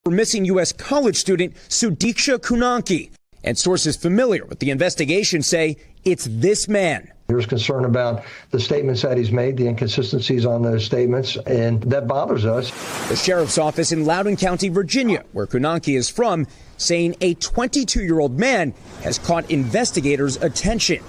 for missing U.S. college student Sudiksha Konanki. And sources familiar with the investigation say it's this man. There's concern about the statements that he's made, the inconsistencies on those statements, and that bothers us. The sheriff's office in Loudoun County, Virginia, where Konanki is from, saying a 22-year-old man has caught investigators' attention.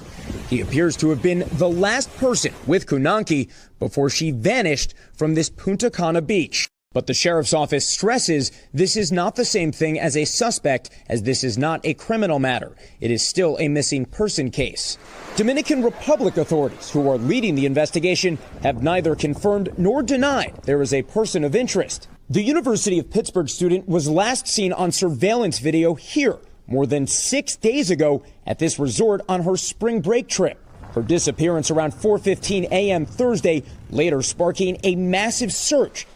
He appears to have been the last person with Konanki before she vanished from this Punta Cana beach. But the sheriff's office stresses this is not the same thing as a suspect, as this is not a criminal matter. It is still a missing person case. Dominican Republic authorities who are leading the investigation have neither confirmed nor denied there is a person of interest. The University of Pittsburgh student was last seen on surveillance video here more than 6 days ago at this resort on her spring break trip. Her disappearance around 4:15 a.m. Thursday, later sparking a massive search.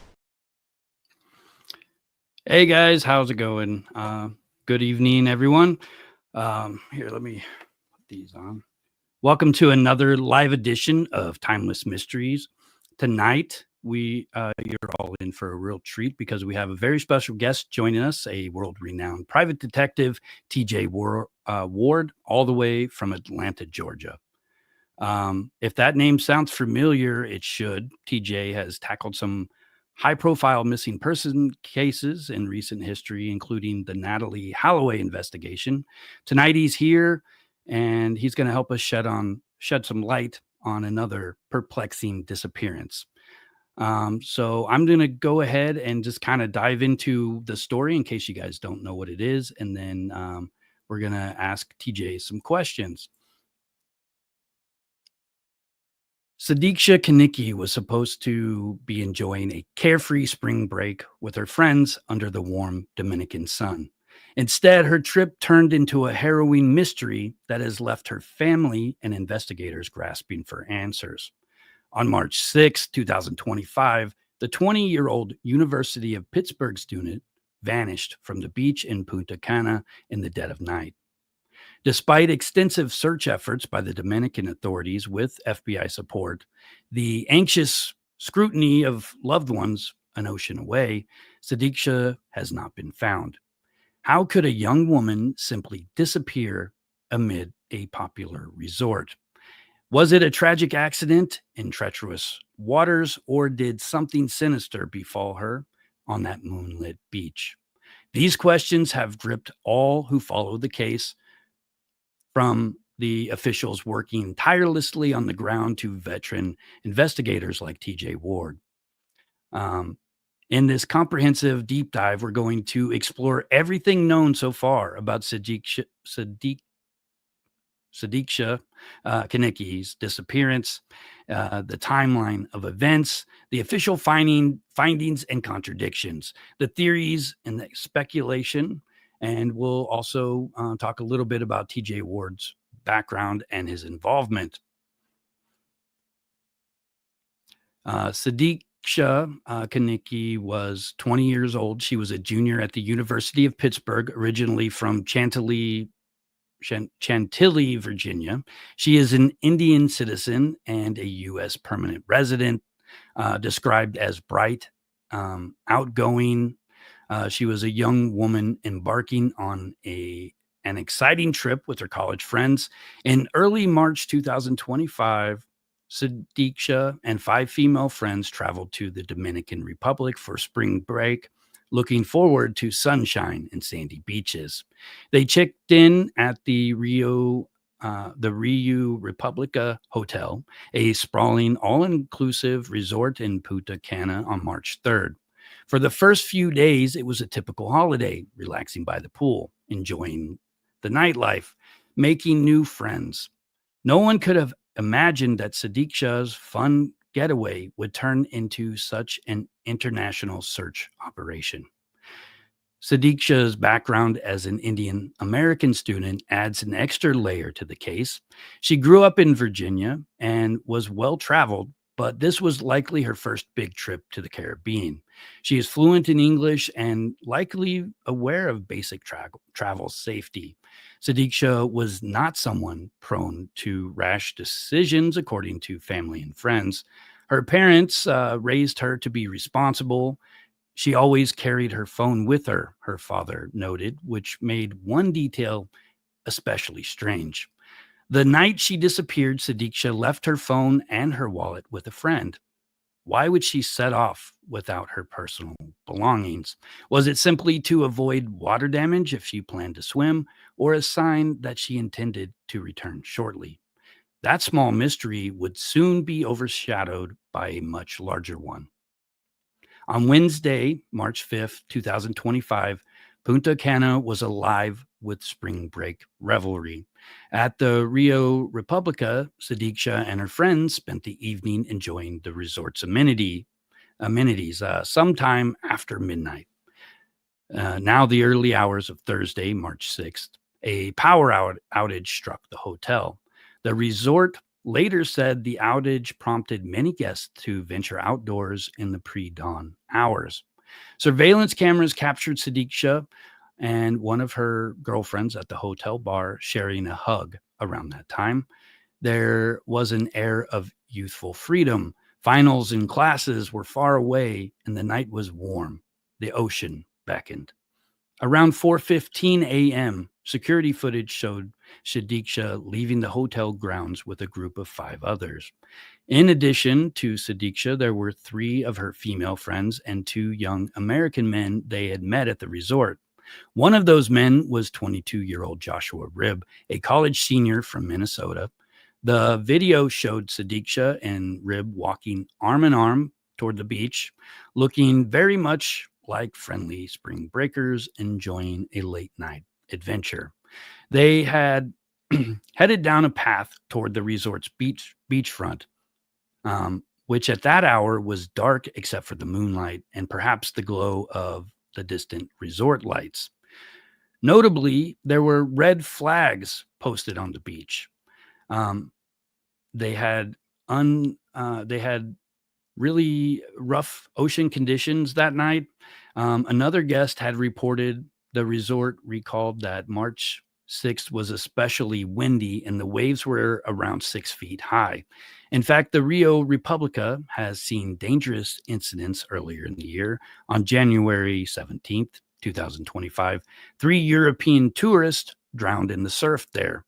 Hey guys, how's it going? Good evening, everyone. Here, let me put these on. Welcome to another live edition of Timeless Mysteries. Tonight, you're all in for a real treat because we have a very special guest joining us, a world-renowned private detective, TJ Ward, all the way from Atlanta, Georgia. If that name sounds familiar, it should. TJ has tackled some high-profile missing person cases in recent history, including the Natalee Holloway investigation. Tonight he's here, and he's going to help us shed some light on another perplexing disappearance. So I'm going to go ahead and just kind of dive into the story in case you guys don't know what it is, and then we're going to ask TJ some questions. Sudiksha Konanki was supposed to be enjoying a carefree spring break with her friends under the warm Dominican sun. Instead, her trip turned into a harrowing mystery that has left her family and investigators grasping for answers. On March 6, 2025, the 20-year-old University of Pittsburgh student vanished from the beach in Punta Cana in the dead of night. Despite extensive search efforts by the Dominican authorities with FBI support, the anxious scrutiny of loved ones an ocean away, Sudiksha has not been found. How could a young woman simply disappear amid a popular resort? Was it a tragic accident in treacherous waters, or did something sinister befall her on that moonlit beach? These questions have gripped all who follow the case, from the officials working tirelessly on the ground to veteran investigators like TJ Ward. In this comprehensive deep dive, we're going to explore everything known so far about Sudiksha Konanki's disappearance, the timeline of events, the official findings and contradictions, the theories and the speculation. And we'll also talk a little bit about TJ Ward's background and his involvement. Sudiksha Konanki was 20 years old. She was a junior at the University of Pittsburgh, originally from Chantilly, Virginia. She is an Indian citizen and a U.S. permanent resident, described as bright, outgoing. She was a young woman embarking on an exciting trip with her college friends. In early March 2025, Sudiksha and 5 female friends traveled to the Dominican Republic for spring break, looking forward to sunshine and sandy beaches. They checked in at the Riibe Republica Hotel, a sprawling, all-inclusive resort in Punta Cana, on March 3rd. For the first few days, it was a typical holiday, relaxing by the pool, enjoying the nightlife, making new friends. No one could have imagined that Sudiksha's fun getaway would turn into such an international search operation. Sudiksha's background as an Indian American student adds an extra layer to the case. She grew up in Virginia and was well-traveled, but this was likely her first big trip to the Caribbean. She is fluent in English and likely aware of basic travel safety. Sudiksha was not someone prone to rash decisions, according to family and friends. Her parents raised her to be responsible, She always carried her phone with her, her father noted, which made one detail especially strange. The night she disappeared, Sudiksha left her phone and her wallet with a friend. Why would she set off without her personal belongings? Was it simply to avoid water damage if she planned to swim, or a sign that she intended to return shortly? That small mystery would soon be overshadowed by a much larger one. On Wednesday, March 5th, 2025, Punta Cana was alive with spring break revelry. At the Rio Republica, Sudiksha and her friends spent the evening enjoying the resort's amenities sometime after midnight. Now, the early hours of Thursday, March 6th, a power outage struck the hotel. The resort later said the outage prompted many guests to venture outdoors in the pre-dawn hours. Surveillance cameras captured Sudiksha and one of her girlfriends at the hotel bar sharing a hug around that time. There was an air of youthful freedom. Finals and classes were far away, and the night was warm. The ocean beckoned. Around 4:15 a.m., security footage showed Sudiksha leaving the hotel grounds with a group of 5 others. In addition to Sudiksha, there were 3 of her female friends and 2 young American men they had met at the resort. One of those men was 22-year-old Joshua Riibe, a college senior from Minnesota. The video showed Sudiksha and Riibe walking arm in arm toward the beach, looking very much like friendly spring breakers enjoying a late night adventure. They had headed down a path toward the resort's beachfront, which at that hour was dark except for the moonlight and perhaps the glow of the distant resort lights. Notably, there were red flags posted on the beach. They had really rough ocean conditions that night. Another guest had reported the resort recalled that March 6th was especially windy and the waves were around 6 feet high. In fact, the Rio Republica has seen dangerous incidents earlier in the year. On January 17th, 2025, 3 European tourists drowned in the surf there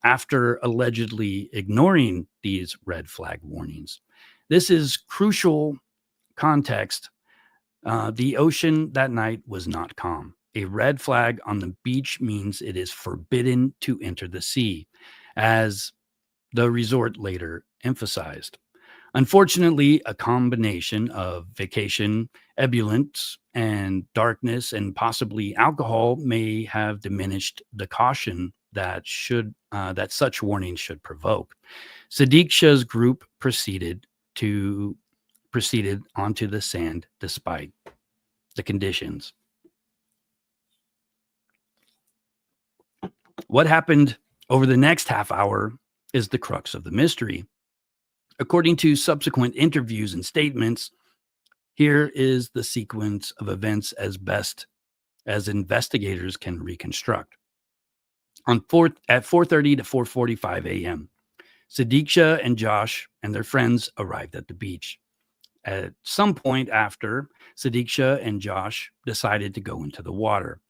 after allegedly ignoring these red flag warnings. This is crucial context. The ocean that night was not calm. A red flag on the beach means it is forbidden to enter the sea, as the resort later emphasized. Unfortunately, a combination of vacation ebullience and darkness and possibly alcohol may have diminished the caution that such warnings should provoke. Sudiksha's group proceeded onto the sand despite the conditions. What happened over the next half hour is the crux of the mystery. According to subsequent interviews and statements, here is the sequence of events as best as investigators can reconstruct. At 4:30 to 4:45 a.m., Sudiksha and Josh and their friends arrived at the beach. At some point after, Sudiksha and Josh decided to go into the water,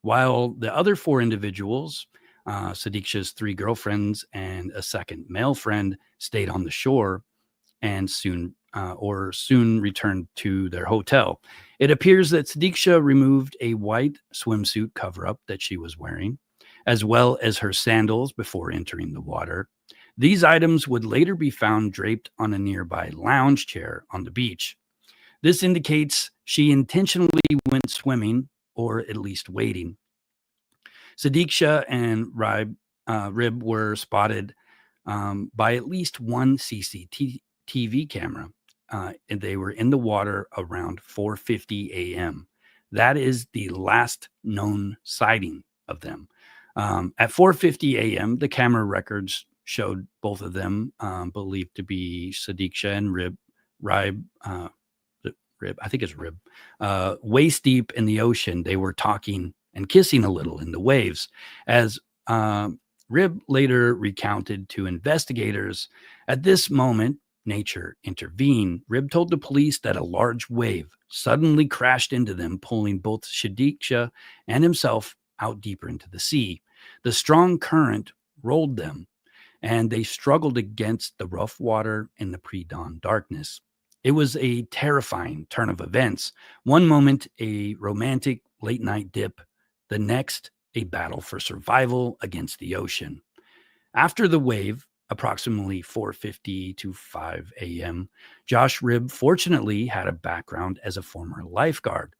while the other 4 individuals, Sudiksha's 3 girlfriends and a second male friend, stayed on the shore and soon returned to their hotel. It appears that Sudiksha removed a white swimsuit cover-up that she was wearing, as well as her sandals before entering the water. These items would later be found draped on a nearby lounge chair on the beach. This indicates she intentionally went swimming, or at least wading. Sudiksha and Riibe were spotted by at least one CCTV camera, and they were in the water around 4:50 a.m. That is the last known sighting of them. At 4:50 a.m., the camera records showed both of them, believed to be Sudiksha and Riibe, I think it's Riibe, waist deep in the ocean. They were talking and kissing a little in the waves. As Riibe later recounted to investigators, at this moment, nature intervene. Riibe told the police that a large wave suddenly crashed into them, pulling both Sudiksha and himself out deeper into the sea. The strong current rolled them, and they struggled against the rough water in the pre-dawn darkness. It was a terrifying turn of events. One moment, a romantic late-night dip. The next, a battle for survival against the ocean. After the wave, approximately 4:50 to 5 a.m., Josh Riibe fortunately had a background as a former lifeguard.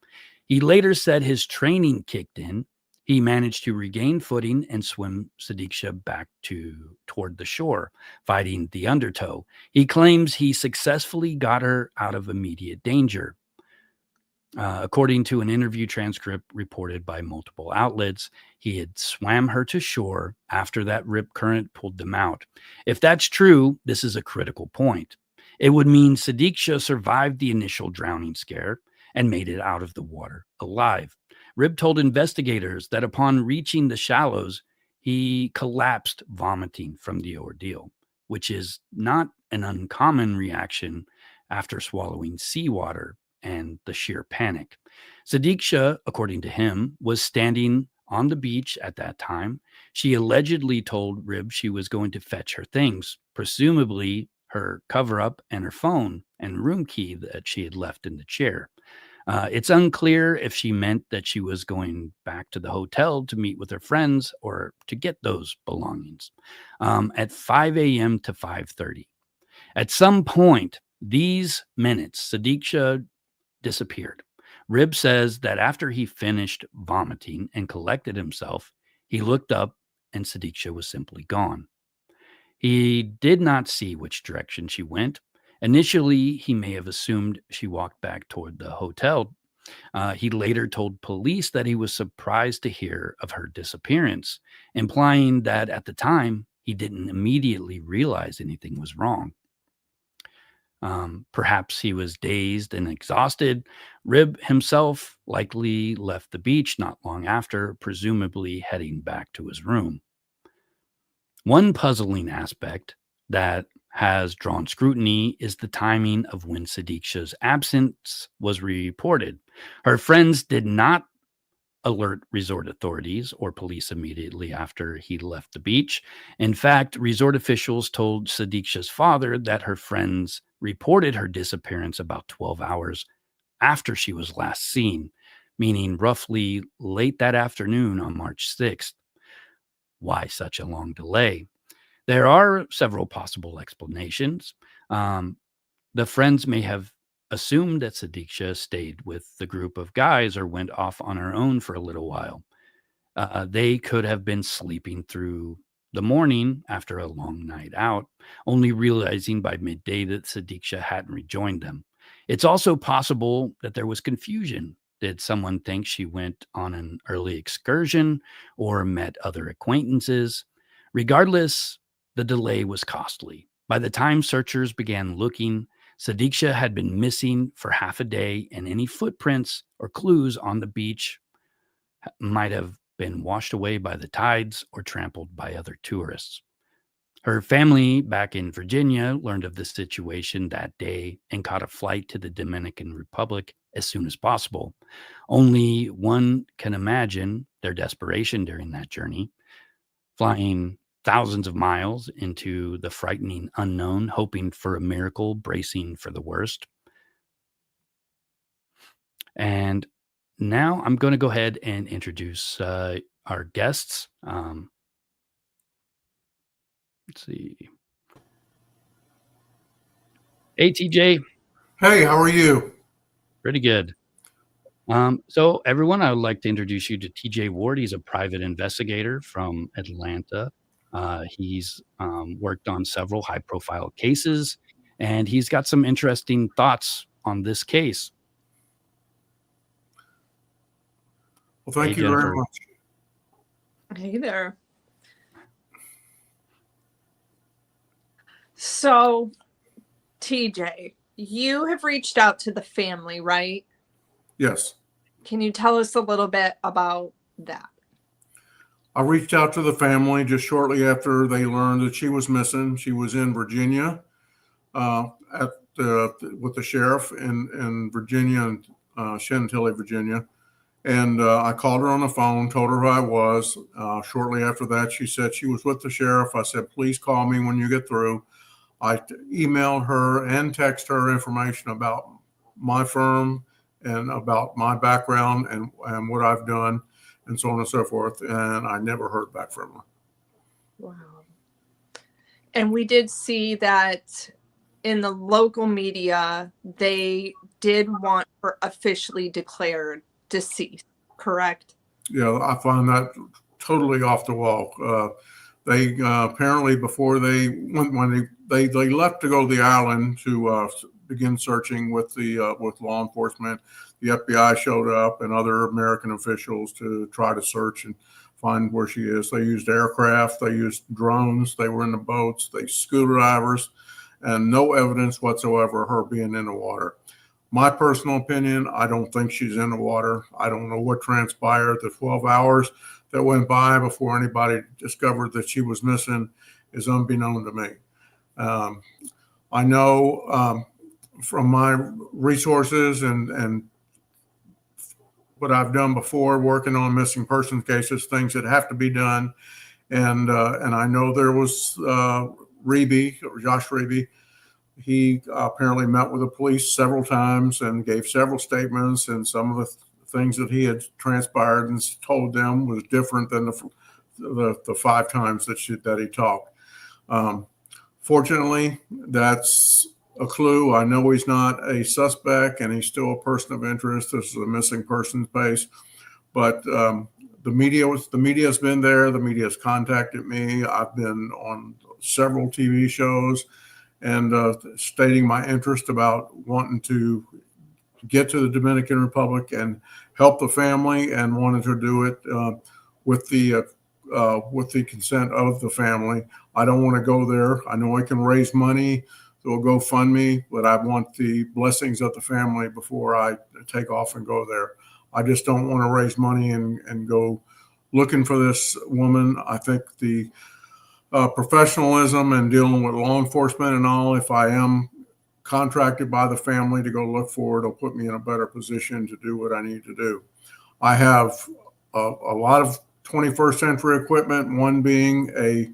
He later said his training kicked in. He managed to regain footing and swim Sudiksha back toward the shore, fighting the undertow. He claims he successfully got her out of immediate danger. According to an interview transcript reported by multiple outlets, he had swam her to shore after that rip current pulled them out. If that's true, this is a critical point. It would mean Sudiksha survived the initial drowning scare and made it out of the water alive. Riibe told investigators that upon reaching the shallows, he collapsed, vomiting from the ordeal, which is not an uncommon reaction after swallowing seawater and the sheer panic. Sudiksha, according to him, was standing on the beach at that time. She allegedly told Riibe she was going to fetch her things, presumably her cover-up and her phone and room key that she had left in the chair. It's unclear if she meant that she was going back to the hotel to meet with her friends or to get those belongings. At 5 a.m. to 5:30. At some point, these minutes, Sudiksha disappeared. Riibe says that after he finished vomiting and collected himself, he looked up and Sudiksha was simply gone. He did not see which direction she went. Initially, he may have assumed she walked back toward the hotel. He later told police that he was surprised to hear of her disappearance, implying that at the time, he didn't immediately realize anything was wrong. Perhaps he was dazed and exhausted. Riibe himself likely left the beach not long after, presumably heading back to his room. One puzzling aspect that has drawn scrutiny is the timing of when Sudiksha's absence was reported. Her friends did not alert resort authorities or police immediately after he left the beach. In fact, resort officials told Sudiksha's father that her friends reported her disappearance about 12 hours after she was last seen, meaning roughly late that afternoon on March 6th. Why such a long delay? There are several possible explanations. The friends may have assumed that Sudiksha stayed with the group of guys or went off on her own for a little while. They could have been sleeping through the morning after a long night out, only realizing by midday that Sudiksha hadn't rejoined them. It's also possible that there was confusion. Did someone think she went on an early excursion or met other acquaintances? Regardless, the delay was costly. By the time searchers began looking, Sudiksha had been missing for half a day, and any footprints or clues on the beach might have been washed away by the tides or trampled by other tourists. Her family back in Virginia learned of the situation that day and caught a flight to the Dominican Republic as soon as possible. Only one can imagine their desperation during that journey, flying thousands of miles into the frightening unknown, hoping for a miracle, bracing for the worst. And now I'm going to go ahead and introduce our guests. Let's see. Hey, TJ. Hey, how are you? Pretty good. So everyone, I would like to introduce you to TJ Ward. He's a private investigator from Atlanta. He's worked on several high-profile cases, and he's got some interesting thoughts on this case. Well, thank you very much. Hey there. So, TJ, you have reached out to the family, right? Yes. Can you tell us a little bit about that? I reached out to the family just shortly after they learned that she was missing. She was in Virginia. with the sheriff in Virginia, Chantilly, Virginia. And I called her on the phone, told her who I was. Shortly after that, she said she was with the sheriff. I said, please call me when you get through. I emailed her and texted her information about my firm and about my background and what I've done and so on and so forth. And I never heard back from her. Wow. And we did see that in the local media, they did want her officially declared deceased, correct? Yeah, I find that totally off the wall. They apparently before they went, when they left to go to the island to begin searching with law enforcement, the FBI showed up and other American officials to try to search and find where she is. They used aircraft, they used drones, they were in the boats, they scuba divers, and no evidence whatsoever of her being in the water. My personal opinion, I don't think she's in the water. I don't know what transpired. The 12 hours that went by before anybody discovered that she was missing is unbeknown to me. I know from my resources and what I've done before, working on missing persons cases, things that have to be done. And I know there was Riibe, or Josh Riibe. He apparently met with the police several times and gave several statements, and some of the things that he had transpired and told them was different than the 5 times that he talked. Fortunately, that's a clue. I know he's not a suspect and he's still a person of interest. This is a missing persons case, but the media has been there. The media has contacted me. I've been on several TV shows and stating my interest about wanting to get to the Dominican Republic and help the family, and wanted to do it with the consent of the family. I don't want to go there. I know I can raise money through a GoFundMe, but I want the blessings of the family before I take off and go there. I just don't want to raise money and go looking for this woman. I think the professionalism and dealing with law enforcement and all, if I am contracted by the family to go look for it, it'll put me in a better position to do what I need to do. I have a lot of 21st century equipment, one being a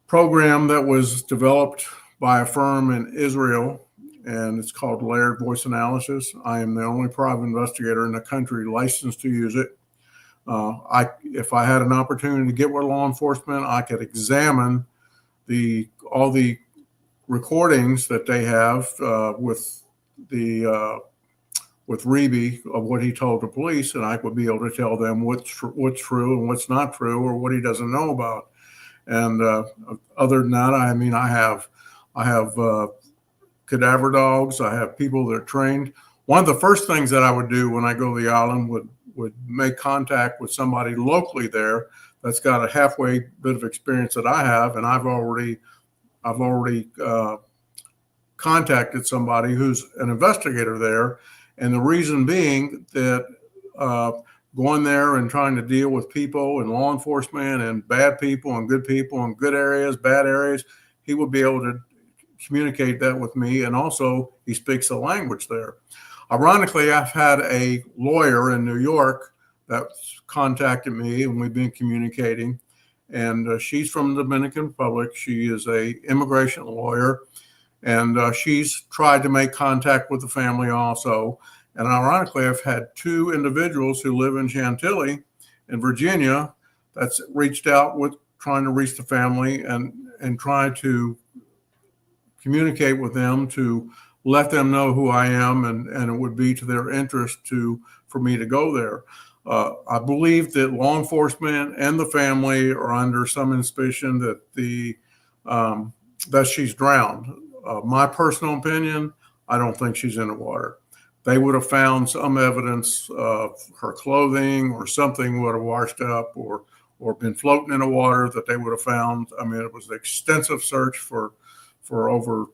program that was developed by a firm in Israel, and it's called Layered Voice Analysis. I am the only private investigator in the country licensed to use it. If I had an opportunity to get with law enforcement, I could examine all the recordings that they have with Riibe of what he told the police, and I would be able to tell them what's true and what's not true, or what he doesn't know about. And other than that, I mean, I have cadaver dogs. I have people that are trained. One of the first things that I would do when I go to the island would make contact with somebody locally there that's got a halfway bit of experience that I have, and I've already contacted somebody who's an investigator there. And the reason being that going there and trying to deal with people and law enforcement and bad people and good areas, bad areas, he would be able to communicate that with me. And also he speaks the language there. Ironically, I've had a lawyer in New York that's contacted me, and we've been communicating. And she's from the Dominican Republic. She is a immigration lawyer, and she's tried to make contact with the family also. And ironically, I've had 2 individuals who live in Chantilly in Virginia that's reached out with trying to reach the family and try to communicate with them to let them know who I am, and it would be to their interest for me to go there. I believe that law enforcement and the family are under some suspicion that that she's drowned. My personal opinion, I don't think she's in the water. They would have found some evidence of her clothing, or something would have washed up or been floating in the water that they would have found. I mean, it was an extensive search for over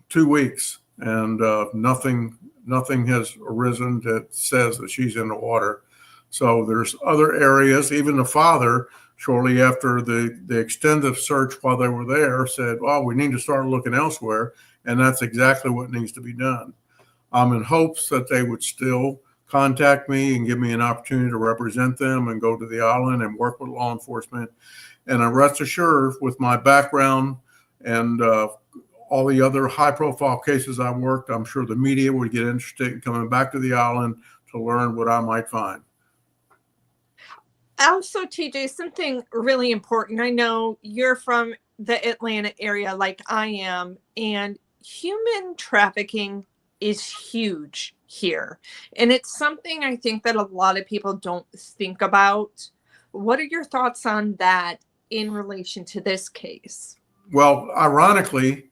2 weeks, and nothing has arisen that says that she's in the water. So there's other areas. Even the father shortly after the extended search while they were there, said, well, we need to start looking elsewhere. And that's exactly what needs to be done. I'm in hopes that they would still contact me and give me an opportunity to represent them and go to the island and work with law enforcement. And I rest assured, with my background and all the other high-profile cases I worked, I'm sure the media would get interested in coming back to the island to learn what I might find. Also, TJ, something really important. I know you're from the Atlanta area like I am, and human trafficking is huge here. And it's something I think that a lot of people don't think about. What are your thoughts on that in relation to this case? Well, ironically,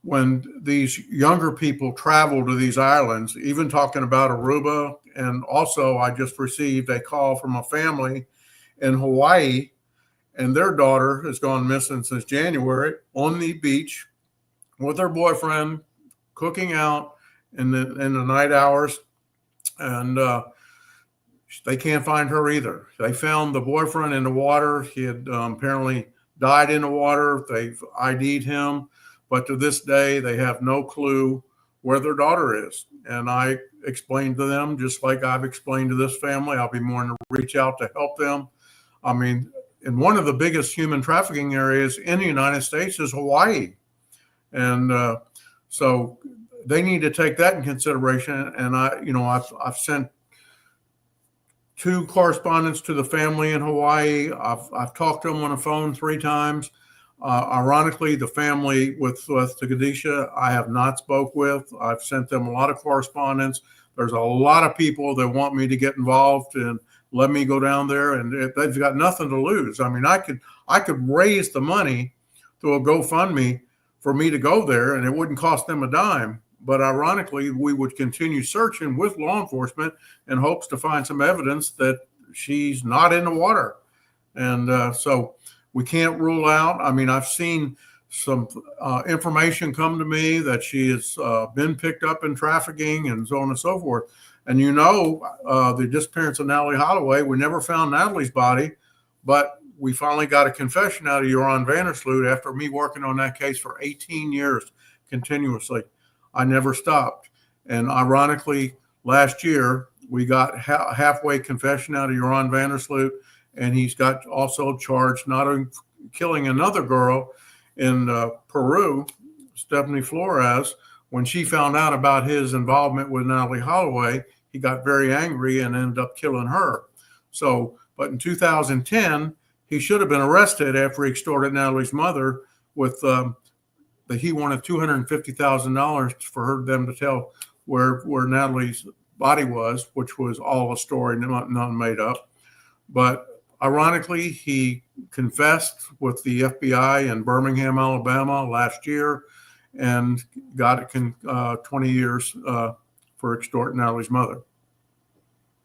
when these younger people travel to these islands, even talking about Aruba, and also I just received a call from a family in Hawaii, and their daughter has gone missing since January on the beach with her boyfriend, cooking out in the night hours, and they can't find her either. They found the boyfriend in the water. He had apparently died in the water. They've ID'd him, but to this day, they have no clue where their daughter is. And I explained to them, just like I've explained to this family, I'll be more to reach out to help them. I mean, in one of the biggest human trafficking areas in the United States is Hawaii. And so they need to take that in consideration. And I've sent 2 correspondents to the family in Hawaii. I've talked to them on the phone 3 times. Ironically, the family with Sudiksha, I have not spoke with. I've sent them a lot of correspondence. There's a lot of people that want me to get involved and let me go down there, and they've got nothing to lose. I mean, I could raise the money through a GoFundMe for me to go there, and it wouldn't cost them a dime. But ironically, we would continue searching with law enforcement in hopes to find some evidence that she's not in the water. And so we can't rule out. I mean, I've seen some information come to me that she has been picked up in trafficking and so on and so forth. And the disappearance of Natalee Holloway, we never found Natalie's body, but we finally got a confession out of Joran Vandersloot after me working on that case for 18 years continuously. I never stopped. And ironically, last year, we got halfway confession out of Joran Vandersloot, and he's got also charged not only killing another girl in Peru, Stephanie Flores. When she found out about his involvement with Natalee Holloway, he got very angry and ended up killing her. So, but in 2010, he should have been arrested after he extorted Natalee's mother with he wanted $250,000 for them to tell where Natalee's body was, which was all a story, none made up. But ironically, he confessed with the FBI in Birmingham, Alabama last year, and got 20 years for extorting Natalee's mother.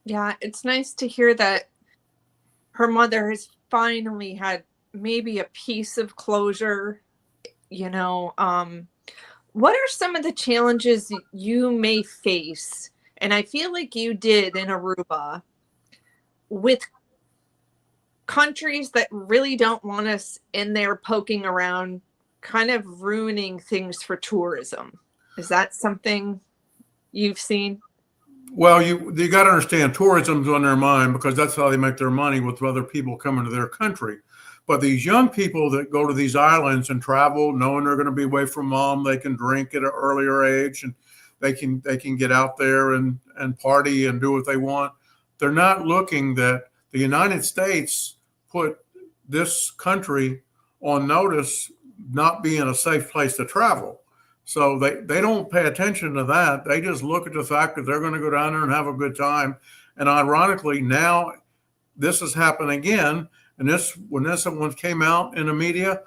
Yeah, it's nice to hear that her mother has finally had maybe a piece of closure. What are some of the challenges you may face? And I feel like you did in Aruba with countries that really don't want us in there poking around, kind of ruining things for tourism. Is that something you've seen? Well, you got to understand, tourism's on their mind because that's how they make their money, with other people coming to their country. But these young people that go to these islands and travel, knowing they're going to be away from mom, they can drink at an earlier age, and they can get out there and party and do what they want. They're not looking that the United States put this country on notice not being a safe place to travel. So they don't pay attention to that. They just look at the fact that they're going to go down there and have a good time. And ironically, now this has happened again. And when this one came out in the media,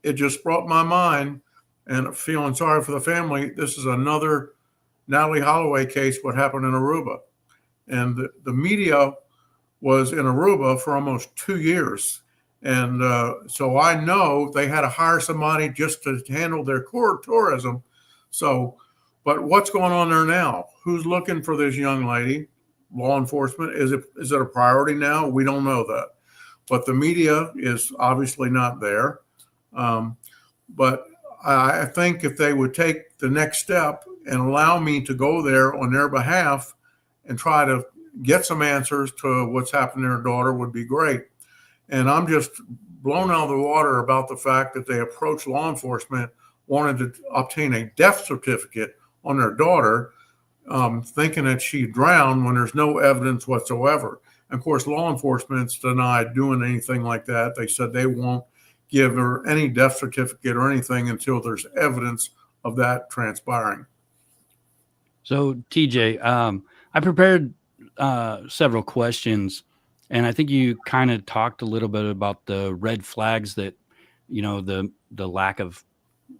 it just brought my mind, and feeling sorry for the family. This is another Natalee Holloway case, what happened in Aruba. And the media was in Aruba for almost 2 years. And so I know they had to hire somebody just to handle their core tourism. So, but what's going on there now? Who's looking for this young lady? Law enforcement. Is it a priority now? We don't know that. but the media is obviously not there. But I think if they would take the next step and allow me to go there on their behalf and try to get some answers to what's happened to their daughter would be great. And I'm just blown out of the water about the fact that they approached law enforcement, wanted to obtain a death certificate on their daughter, thinking that she drowned when there's no evidence whatsoever. And of course, law enforcement's denied doing anything like that. They said they won't give her any death certificate or anything until there's evidence of that transpiring. So, TJ, I prepared several questions, and I think you kind of talked a little bit about the red flags that, the lack of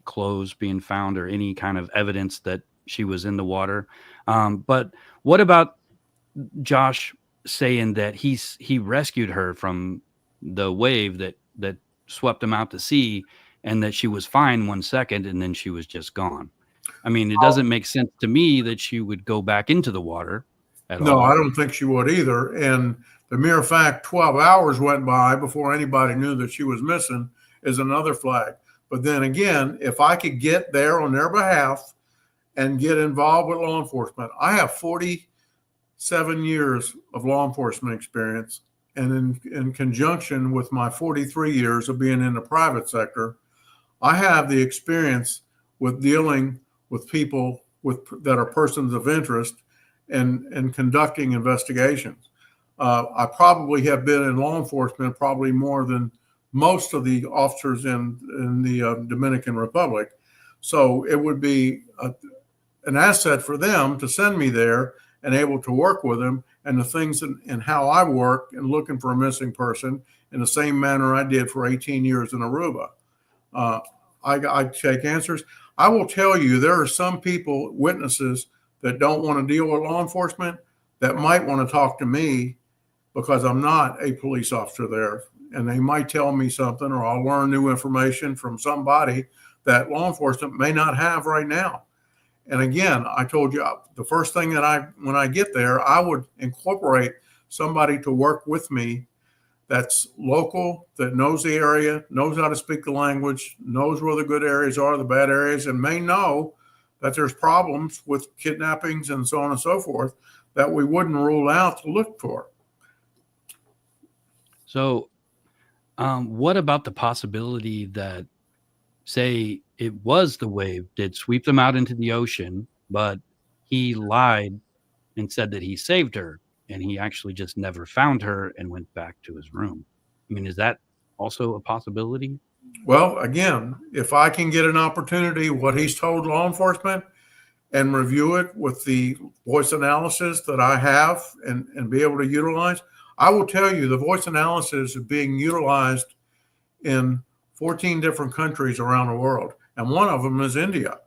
clothes being found or any kind of evidence that she was in the water. But what about Josh saying that he rescued her from the wave that swept him out to sea, and that she was fine 1 second and then she was just gone? I mean, it doesn't make sense to me that she would go back into the water at all. No, I don't think she would either. And the mere fact 12 hours went by before anybody knew that she was missing is another flag. But then again, if I could get there on their behalf and get involved with law enforcement, I have 47 years of law enforcement experience. And in conjunction with my 43 years of being in the private sector, I have the experience with dealing with people that are persons of interest and conducting investigations. I probably have been in law enforcement probably more than most of the officers in the Dominican Republic. So it would be an asset for them to send me there and able to work with them, and the things and how I work and looking for a missing person in the same manner I did for 18 years in Aruba. I take answers. I will tell you, there are some people, witnesses, that don't want to deal with law enforcement that might want to talk to me because I'm not a police officer there. And they might tell me something, or I'll learn new information from somebody that law enforcement may not have right now. And again, I told you the first thing that when I get there, I would incorporate somebody to work with me that's local, that knows the area, knows how to speak the language, knows where the good areas are, the bad areas, and may know that there's problems with kidnappings and so on and so forth that we wouldn't rule out to look for. So what about the possibility that, say, it was the wave did sweep them out into the ocean, but he lied and said that he saved her, and he actually just never found her and went back to his room? I mean, is that also a possibility? Well, again, if I can get an opportunity, what he's told law enforcement, and review it with the voice analysis that I have and be able to utilize, I will tell you the voice analysis is being utilized in 14 different countries around the world. And one of them is India.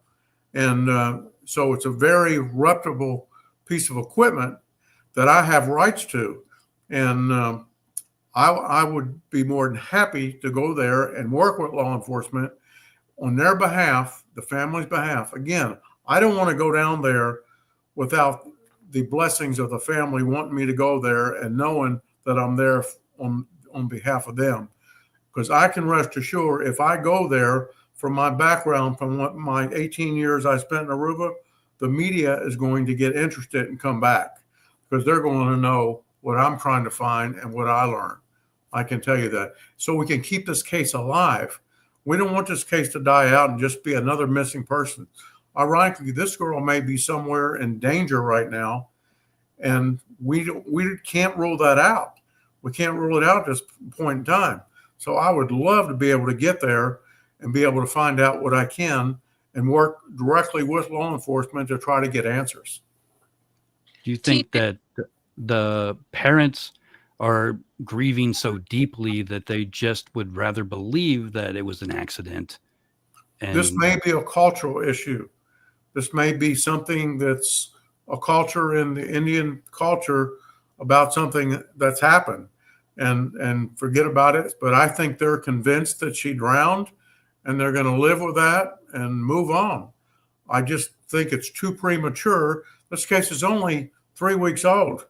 And so it's a very reputable piece of equipment that I have rights to. And I would be more than happy to go there and work with law enforcement on their behalf, the family's behalf. Again, I don't want to go down there without the blessings of the family wanting me to go there and knowing that I'm there on behalf of them. Because I can rest assured, if I go there, from my background, from what my 18 years I spent in Aruba, the media is going to get interested and come back because they're going to know what I'm trying to find and what I learned. I can tell you that. So we can keep this case alive. We don't want this case to die out and just be another missing person. Ironically, this girl may be somewhere in danger right now, and we can't rule that out. We can't rule it out at this point in time. So I would love to be able to get there and be able to find out what I can and work directly with law enforcement to try to get answers. Do you think that the parents are grieving so deeply that they just would rather believe that it was an accident? And this may be a cultural issue. This may be something that's a culture in the Indian culture about something that's happened and forget about it. But I think they're convinced that she drowned and they're going to live with that and move on. I just think it's too premature. This case is only 3 weeks old.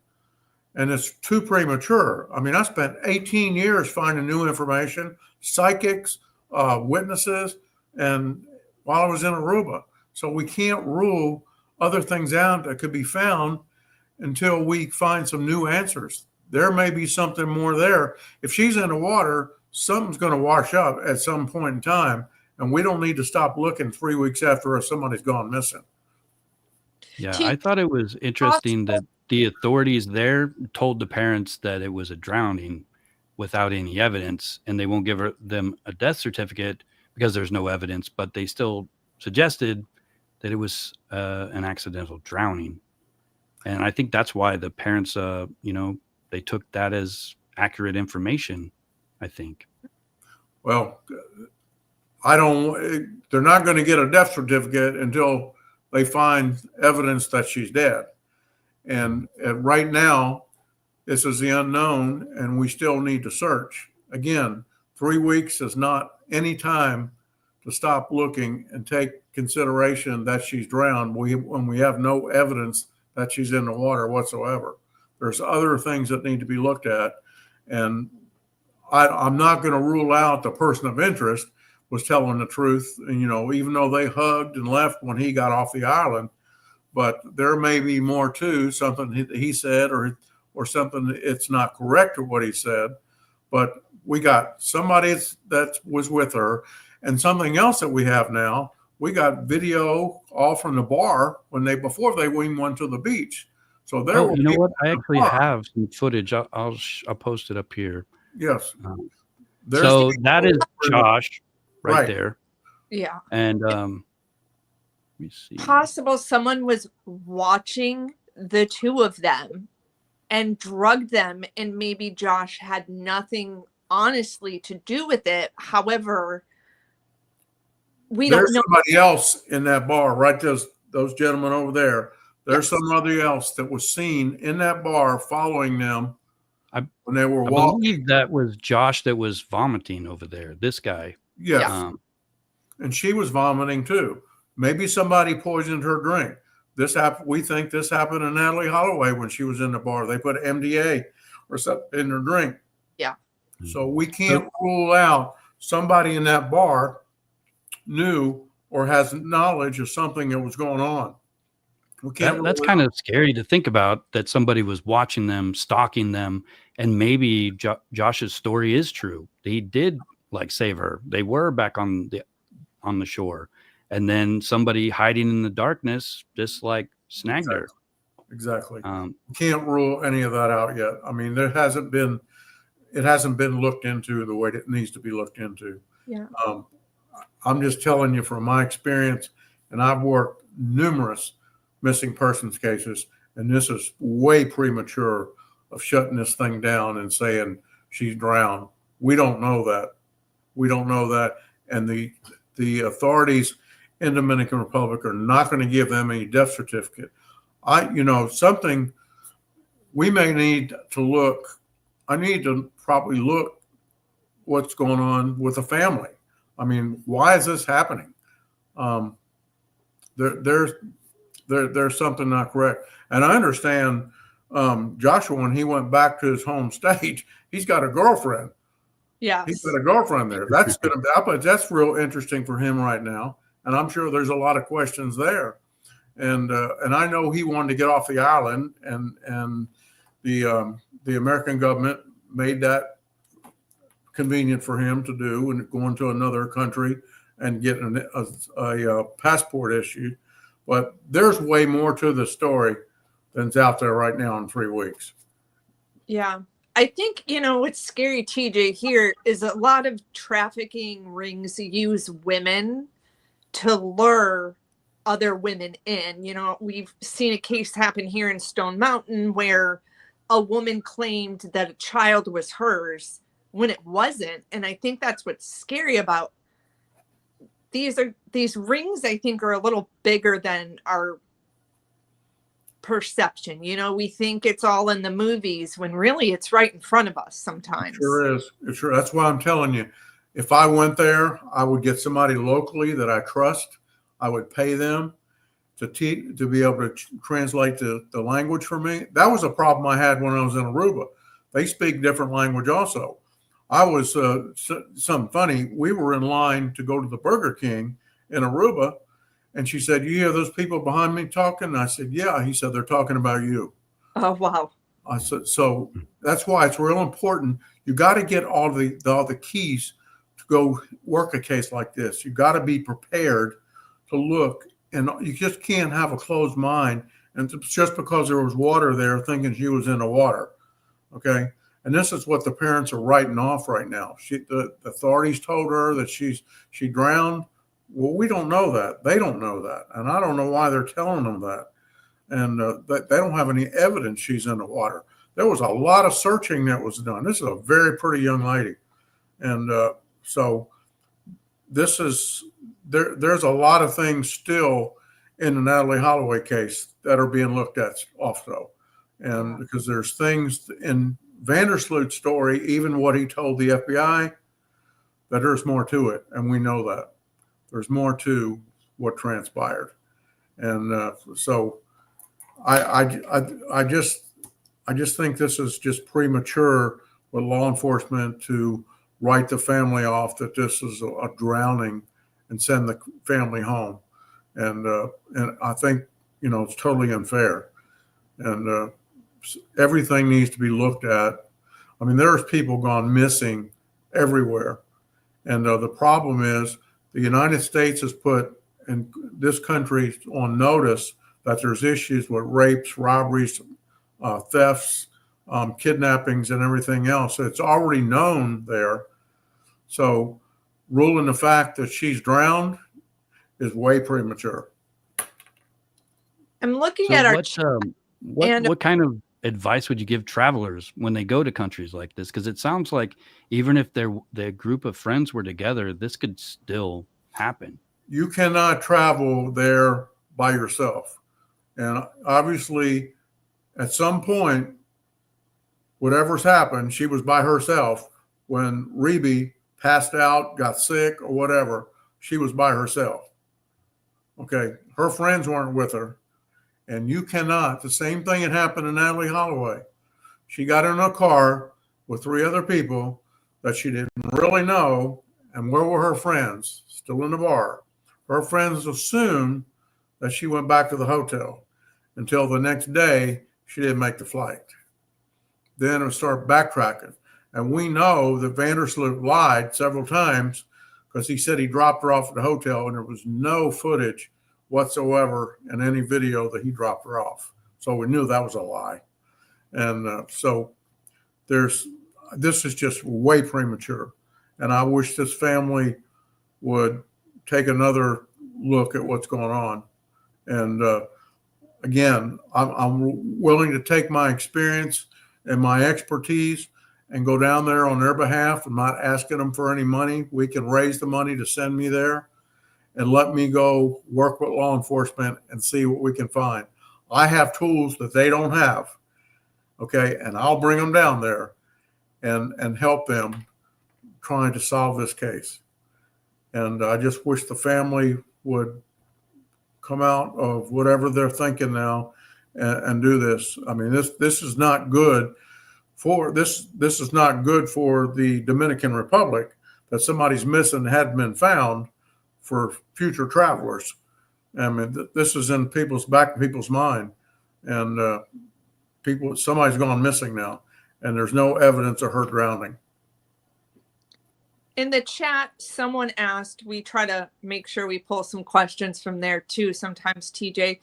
and it's too premature. I mean, I spent 18 years finding new information, psychics, witnesses, and while I was in Aruba. So we can't rule other things out that could be found until we find some new answers. There may be something more there. If she's in the water, something's going to wash up at some point in time, and we don't need to stop looking 3 weeks after somebody's gone missing. Yeah, I thought it was interesting that the authorities there told the parents that it was a drowning without any evidence, and they won't give them a death certificate because there's no evidence, but they still suggested that it was an accidental drowning. And I think that's why the parents, they took that as accurate information, I think. Well, they're not going to get a death certificate until they find evidence that she's dead. And right now, this is the unknown, and we still need to search. Again, 3 weeks is not any time to stop looking and take consideration that she's drowned when we have no evidence that she's in the water whatsoever. There's other things that need to be looked at. And I'm not going to rule out the person of interest was telling the truth, and, even though they hugged and left when he got off the island, but there may be more to something he said or something it's not correct or what he said. But we got somebody that was with her, and something else that we have now, we got video all from the bar before they even went to the beach. So there. Oh, you know what? I actually have some footage. I'll post it up here. Yes. So that is Josh right there. Yeah. And let me see. Possible someone was watching the two of them and drugged them, and maybe Josh had nothing honestly to do with it. However, There's don't know. somebody else in that bar, right? Those gentlemen over there. There's somebody else that was seen in that bar following them when they were walking. I believe that was Josh that was vomiting over there. This guy. Yes. And she was vomiting too. Maybe somebody poisoned her drink. We think this happened to Natalee Holloway when she was in the bar. They put MDA or something in her drink. Yeah. So we can't rule out somebody in that bar knew or has knowledge of something that was going on. That's kind of scary to think about, that somebody was watching them, stalking them, and maybe Josh's story is true. He did save her. They were back on the shore, and then somebody hiding in the darkness just snagged her. Exactly. Can't rule any of that out yet. I mean, it hasn't been looked into the way it needs to be looked into. Yeah. I'm just telling you from my experience, and I've worked numerous missing persons cases, and this is way premature of shutting this thing down and saying she's drowned. We don't know that. And the authorities in Dominican Republic are not going to give them any death certificate. Something we may need to look. I need to probably look what's going on with the family. I mean, why is this happening? There's something not correct. And I understand Joshua, when he went back to his home state, he's got a girlfriend. Yeah. He's got a girlfriend there. That's real interesting for him right now. And I'm sure there's a lot of questions there. And I know he wanted to get off the island, and the American government made that convenient for him to do, and go into another country and get a passport issued. But there's way more to the story than's out there right now in 3 weeks. Yeah. I think, what's scary, TJ, here is a lot of trafficking rings use women to lure other women in. We've seen a case happen here in Stone Mountain where a woman claimed that a child was hers when it wasn't. And I think that's what's scary about these rings. I think are a little bigger than our perception. We think it's all in the movies when really it's right in front of us sometimes. It sure is. That's why I'm telling you, if I went there, I would get somebody locally that I trust. I would pay them, to be able to translate the language for me. That was a problem I had when I was in Aruba. They speak different language also. I was something funny. We were in line to go to the Burger King in Aruba, and she said, "You hear those people behind me talking?" And I said, "Yeah." He said, "They're talking about you." Oh, wow. I said, so that's why it's real important. You got to get all the keys to go work a case like this. You got to be prepared to look, and you just can't have a closed mind. And just because there was water there, thinking she was in the water, okay. And this is what the parents are writing off right now. The authorities told her that she drowned. Well, we don't know that. They don't know that, and I don't know why they're telling them that. And they don't have any evidence she's in the water. There was a lot of searching that was done. This is a very pretty young lady. And so this is, there's a lot of things still in the Natalee Holloway case that are being looked at also. And because there's things in Vandersloot's story, even what he told the FBI, that there's more to it. And we know that. There's more to what transpired. And so I just think this is just premature with law enforcement to write the family off that this is a drowning and send the family home. And I think, it's totally unfair. And everything needs to be looked at. I mean, there's people gone missing everywhere. And the problem is the United States has put in this country on notice that there's issues with rapes, robberies, thefts, kidnappings, and everything else. It's already known there. So ruling the fact that she's drowned is way premature. I'm looking at our what kind of advice would you give travelers when they go to countries like this? Because it sounds like even if their group of friends were together, this could still happen. You cannot travel there by yourself. And obviously, at some point, whatever's happened, she was by herself. When Riibe passed out, got sick, or whatever, she was by herself. Okay, her friends weren't with her. And you cannot. The same thing had happened to Natalee Holloway. She got in a car with 3 other people that she didn't really know. And where were her friends? Still in the bar. Her friends assumed that she went back to the hotel until the next day she didn't make the flight. Then it started backtracking. And we know that Vandersloot lied several times because he said he dropped her off at the hotel and there was no footage whatsoever in any video that he dropped her off. So we knew that was a lie. And so this is just way premature. And I wish this family would take another look at what's going on. And again, I'm willing to take my experience and my expertise and go down there on their behalf. I'm not asking them for any money. We can raise the money to send me there and let me go work with law enforcement and see what we can find. I have tools that they don't have, okay? And I'll bring them down there and help them trying to solve this case. And I just wish the family would come out of whatever they're thinking now and do this. I mean, this is not good for this is not good for the Dominican Republic that somebody's missing and hadn't been found for future travelers. I mean, this is in people's mind, and somebody's gone missing now, and there's no evidence of her drowning. In the chat, someone asked, we try to make sure we pull some questions from there too, sometimes, TJ.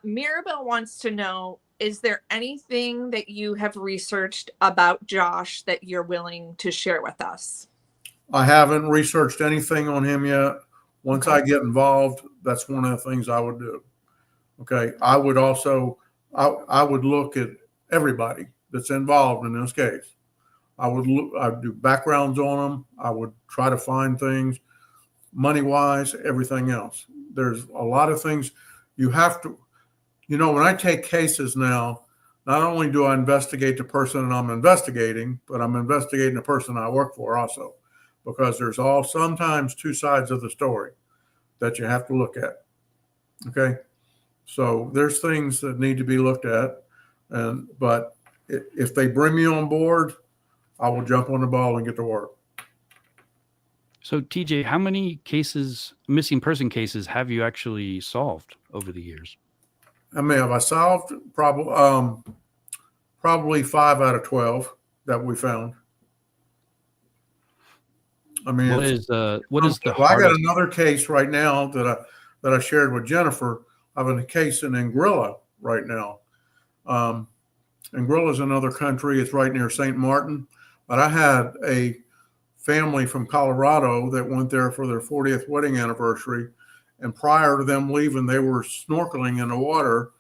Mirabel wants to know, is there anything that you have researched about Josh that you're willing to share with us? I haven't researched anything on him yet. Once I get involved, that's one of the things I would do. Okay. I would also, I would look at everybody that's involved in this case. I'd do backgrounds on them. I would try to find things money-wise, everything else. There's a lot of things you have to, when I take cases now, not only do I investigate the person that I'm investigating, but I'm investigating the person I work for also, because there's sometimes 2 sides of the story that you have to look at. Okay. So there's things that need to be looked at. But if they bring me on board, I will jump on the ball and get to work. So TJ, how many cases, missing person cases, have you actually solved over the years? I mean, have I solved? Probably 5 out of 12 that we found. I mean, what is the I hardest? got another case right now that I shared with Jennifer. I have a case in Anguilla right now. Anguilla is another country. It's right near St. Martin. But I had a family from Colorado that went there for their 40th wedding anniversary. And prior to them leaving, they were snorkeling in the water.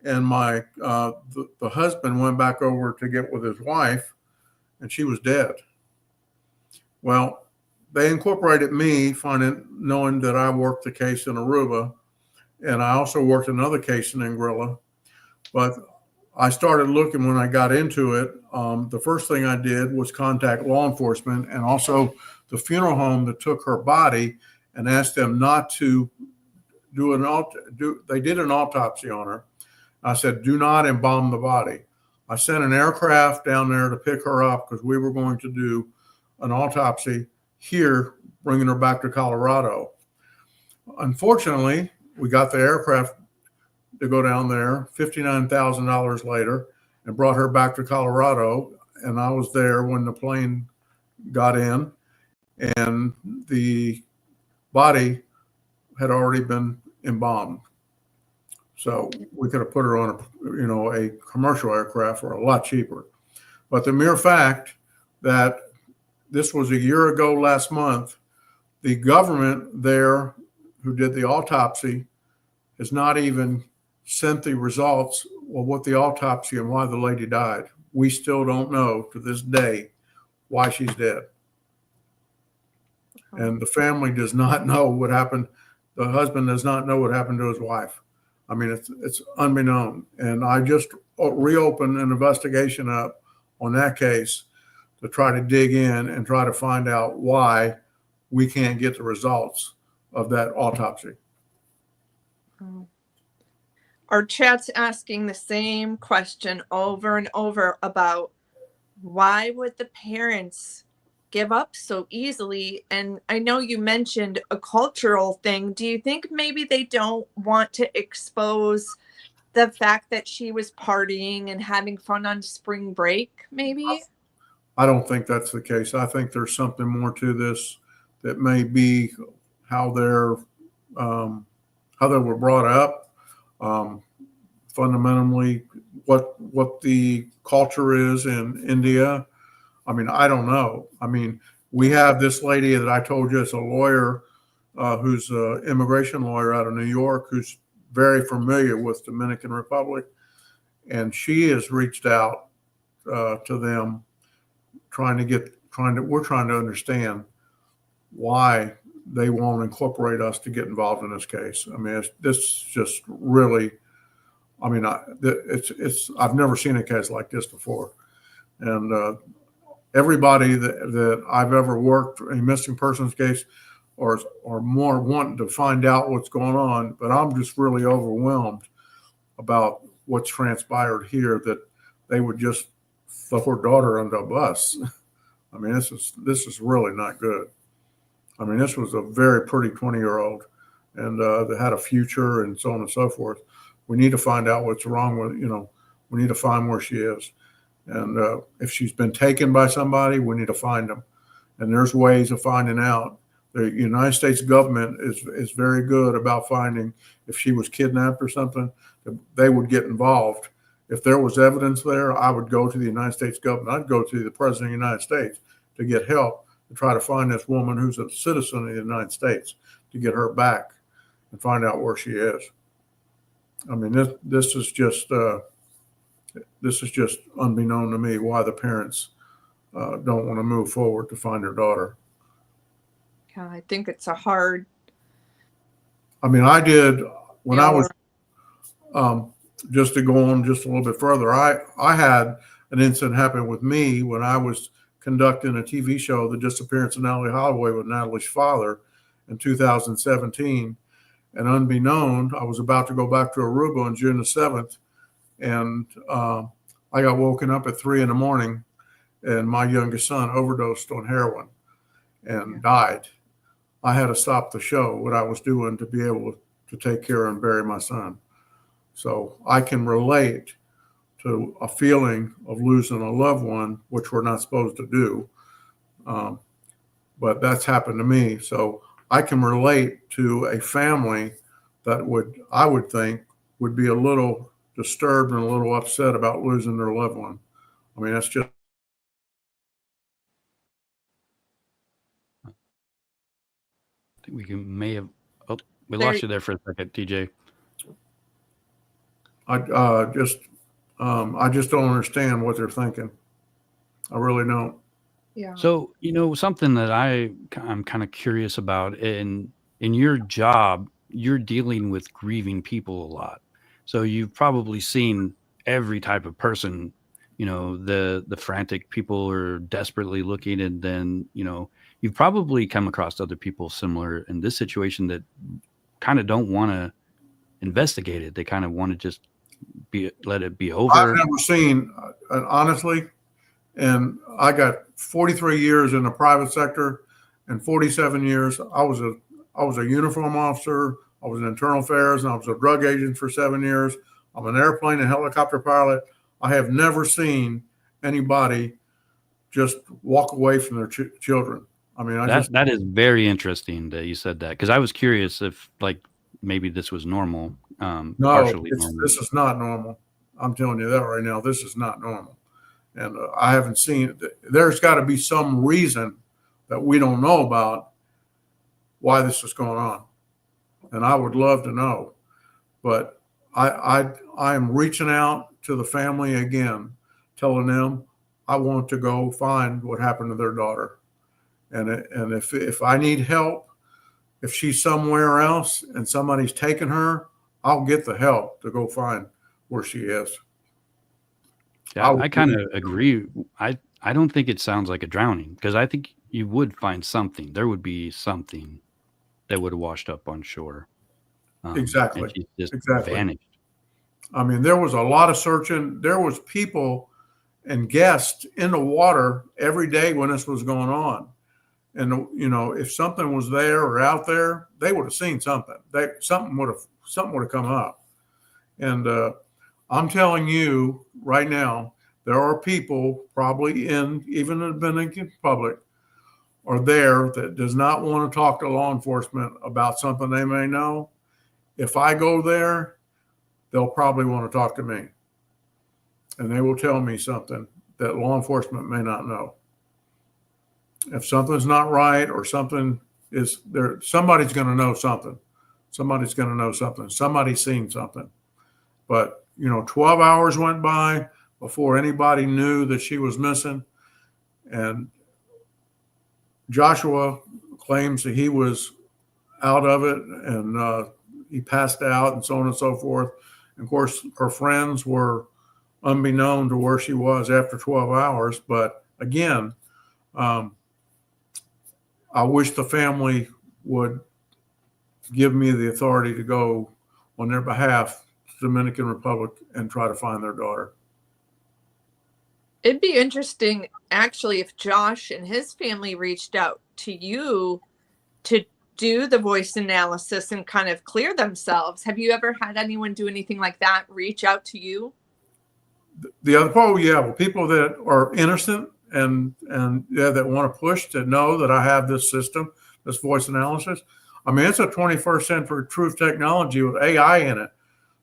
And the husband went back over to get with his wife, and she was dead. Well, they incorporated me, knowing that I worked the case in Aruba, and I also worked another case in Anguilla. But I started looking when I got into it. The first thing I did was contact law enforcement and also the funeral home that took her body and asked them not to they did an autopsy on her. I said, do not embalm the body. I sent an aircraft down there to pick her up because we were going to do an autopsy here, bringing her back to Colorado. Unfortunately, we got the aircraft to go down there $59,000 later and brought her back to Colorado. And I was there when the plane got in, and the body had already been embalmed. So we could have put her on a commercial aircraft for a lot cheaper. But the mere fact that this was a year ago last month, the government there who did the autopsy has not even sent the results of what the autopsy and why the lady died. We still don't know to this day why she's dead. And the family does not know what happened. The husband does not know what happened to his wife. I mean, it's unbeknown. And I just reopened an investigation up on that case to try to dig in and try to find out why we can't get the results of that autopsy. Our chat's asking the same question over and over about why would the parents give up so easily? And I know you mentioned a cultural thing. Do you think maybe they don't want to expose the fact that she was partying and having fun on spring break, maybe? I don't think that's the case. I think there's something more to this that may be how they were brought up. Fundamentally, what the culture is in India. I mean, I don't know. I mean, we have this lady that I told you is a lawyer who's an immigration lawyer out of New York who's very familiar with Dominican Republic. And she has reached out to them we're trying to understand why they won't incorporate us to get involved in this case. I mean, this just really, I mean, I've never seen a case like this before. And everybody that I've ever worked a missing persons case or more wanting to find out what's going on, but I'm just really overwhelmed about what's transpired here, that they would just throw her daughter under a bus. I mean, this is really not good. I mean, this was a very pretty 20-year-old and that had a future and so on and so forth. We need to find out what's wrong with, we need to find where she is. And if she's been taken by somebody, we need to find them. And there's ways of finding out. The United States government is very good about finding if she was kidnapped or something, they would get involved. If there was evidence there, I would go to the United States government. I'd go to the President of the United States to get help to try to find this woman who's a citizen of the United States, to get her back and find out where she is. I mean, this is just unbeknown to me why the parents don't want to move forward to find their daughter. Yeah, I think it's a hard. I mean, I did when I was, just to go on just a little bit further, I had an incident happen with me when I was conducting a TV show, The Disappearance of Natalee Holloway, with Natalie's father in 2017. And unbeknown, I was about to go back to Aruba on June the 7th. And I got woken up at 3 a.m. and my youngest son overdosed on heroin and died. I had to stop the show, what I was doing, to be able to take care and bury my son. So I can relate to a feeling of losing a loved one, which we're not supposed to do. But that's happened to me. So I can relate to a family that I would think would be a little disturbed and a little upset about losing their loved one. I mean, that's just. I think may have. Oh, we lost you there for a second, TJ. I just don't understand what they're thinking. I really don't. Yeah. So, something that I'm kind of curious about in your job, you're dealing with grieving people a lot. So you've probably seen every type of person, the frantic people are desperately looking, and then, you've probably come across other people similar in this situation that kind of don't want to investigate it. They kind of want to just let it be over. I've never seen, honestly, and I got 43 years in the private sector and 47 years. I was a uniform officer. I was in internal affairs, and I was a drug agent for 7 years. I'm an airplane and helicopter pilot. I have never seen anybody just walk away from their children. I mean, that is very interesting that you said that, because I was curious if maybe this was normal. No, partially normal. This is not normal. I'm telling you that right now. This is not normal. And I haven't seen, there's got to be some reason that we don't know about why this is going on. And I would love to know. But I am reaching out to the family again, telling them I want to go find what happened to their daughter. And if I need help, if she's somewhere else and somebody's taken her, I'll get the help to go find where she is. Yeah, I kind of agree. I don't think it sounds like a drowning, because I think you would find something. There would be something that would have washed up on shore. Exactly. And she just exactly. vanished. I mean, there was a lot of searching. There was people and guests in the water every day when this was going on. And, if something was there or out there, they would have seen something. Something would have come up. And I'm telling you right now, there are people probably even the Dominican Republic are there that does not want to talk to law enforcement about something they may know. If I go there, they'll probably want to talk to me. And they will tell me something that law enforcement may not know. If something's not right or something is there, somebody's going to know something. Somebody's going to know something. Somebody's seen something. But, 12 hours went by before anybody knew that she was missing. And Joshua claims that he was out of it and he passed out and so on and so forth. And of course, her friends were unbeknown to where she was after 12 hours. But again, I wish the family would give me the authority to go on their behalf to the Dominican Republic and try to find their daughter. It'd be interesting, actually, if Josh and his family reached out to you to do the voice analysis and kind of clear themselves. Have you ever had anyone do anything like that, reach out to you? The other part, yeah, well, people that are innocent and that want to push to know that I have this system, this voice analysis. I mean, it's a 21st century truth technology with AI in it.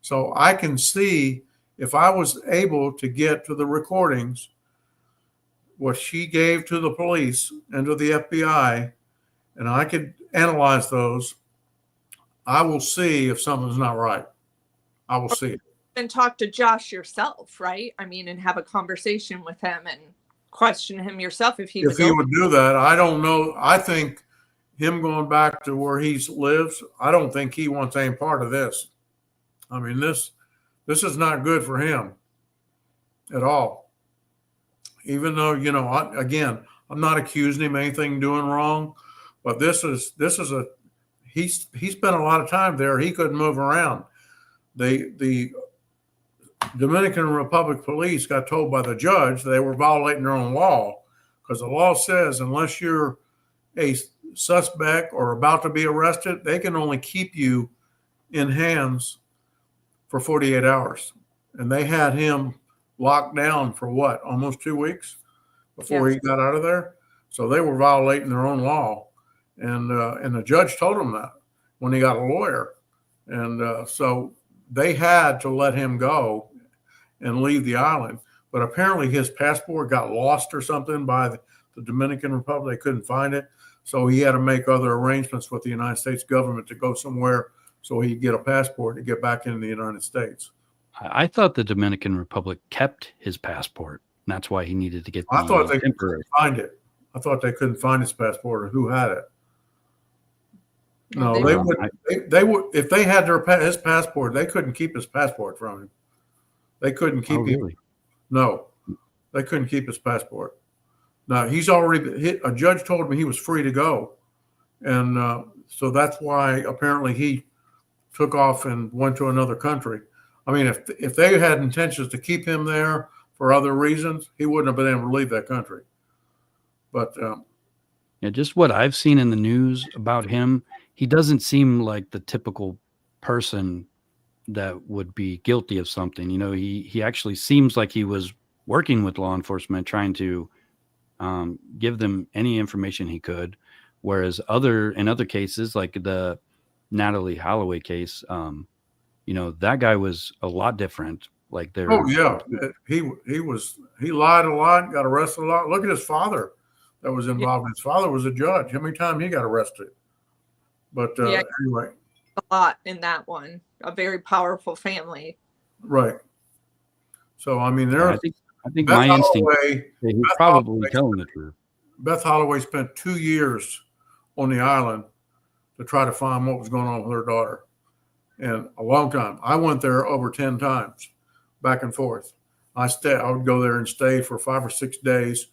So I can see, if I was able to get to the recordings, what she gave to the police and to the FBI, and I could analyze those, I will see if something's not right. I will see it. And talk to Josh yourself, right? I mean, and have a conversation with him and question him yourself if he would do that. I don't know. I think him going back to where he lives, I don't think he wants any part of this. I mean, this is not good for him at all. Even though, I'm not accusing him of anything doing wrong, but he spent a lot of time there. He couldn't move around. The Dominican Republic police got told by the judge they were violating their own law, because the law says unless you're a suspect or about to be arrested, they can only keep you in hands for 48 hours. And they had him locked down for what, almost 2 weeks before he got out of there. So they were violating their own law. And the judge told him that when he got a lawyer. And so they had to let him go and leave the island. But apparently his passport got lost or something by the Dominican Republic. They couldn't find it. So he had to make other arrangements with the United States government to go somewhere so he could get a passport to get back into the United States. I thought the Dominican Republic kept his passport. And that's why he needed to get I thought they couldn't find it. I thought they couldn't find his passport or who had it. No, they would if they had his passport, they couldn't keep his passport from him. They couldn't keep him. No, they couldn't keep his passport. Now he's already a judge told me he was free to go, and so that's why apparently he took off and went to another country. I mean, if they had intentions to keep him there for other reasons, he wouldn't have been able to leave that country. But yeah, just what I've seen in the news about him, he doesn't seem like the typical person that would be guilty of something. You know, he actually seems like he was working with law enforcement, trying to give them any information he could. Whereas in other cases, like the Natalee Holloway case, you know, that guy was a lot different. Like there. Oh yeah, he lied a lot, got arrested a lot. Look at his father that was involved. His father was a judge. How many times he got arrested? But anyway, a lot in that one. A very powerful family. Right. So I mean, I think my instinct he's probably telling the truth. Beth Holloway spent 2 years on the island to try to find what was going on with her daughter, and a long time. I went there over 10 times, back and forth. I would go there and stay for 5 or 6 days.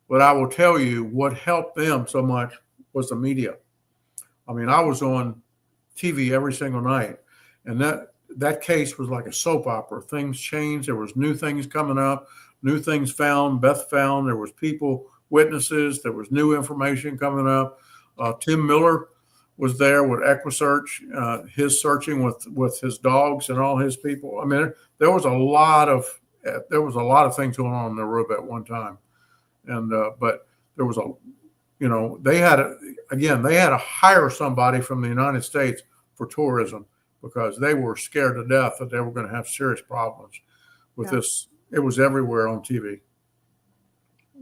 But I will tell you what helped them so much was the media. I mean, I was on TV every single night, and that case was like a soap opera. Things changed. There was new things coming up, new things found. Beth found there was people, witnesses. There was new information coming up. Tim Miller was there with EquiSearch, his searching with his dogs and all his people. I mean, there was a lot of things going on in Aruba at one time, and but there was they had to hire somebody from the United States for tourism because they were scared to death that they were going to have serious problems with this. It was everywhere on TV.